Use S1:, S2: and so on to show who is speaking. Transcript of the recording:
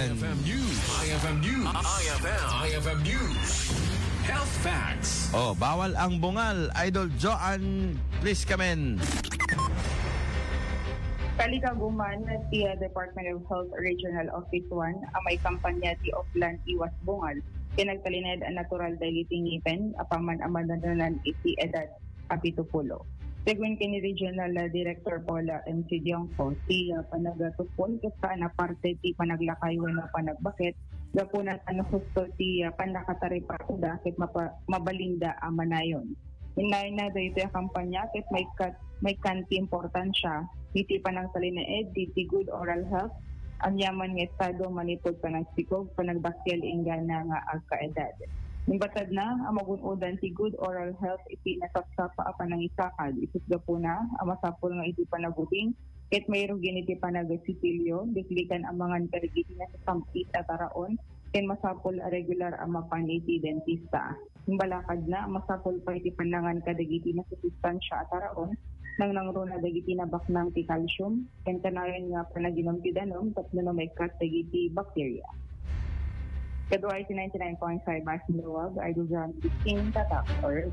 S1: yan.
S2: IFM News. IFM News. IFM News. Health Facts.
S1: Oh, bawal ang bungal. Idol Joanne, please come in.
S3: Kalikaguman ti Department of Health Regional Office 1 ang may kampanya ti Offland Iwas Bungal. Pinagtalined ang natural dagiti ngipen apaman amadanan iti edad kapitupulo. Según kini Regional Director Paula MC Diongco, ti panagatupol ket na parte ti panaglakay wenno panagbakit gapunat ano husto ti panakataripakuda ket mabalinda a manayon. Inlain na dito yung kampanya ket may kanti importansya iti panangsalinaed iti good oral health ang yaman nga estado manipod panagsikog panagbakyal ingana nga agkaedad. Nimbatad na ang magunudan ti good oral health iti nasapsapa a panangisakad isus gapuna ang masapol nga iti panagubing ket mayro giniti panagasitilyo diklikan ang mga karigiti na sa sampit at araon ken masapol a regular ang mapan iti dentista. Nimbalakad na masapol pa iti panangan kadagiti na sa sustansya at araon nang nangruna dagiti na baknang ti calcium ken kanayon nga panaginom ti danom tapno na may kat dagiti bacteria. Kadua iti 99.5 Basin Luwag, Idol John King Tatak or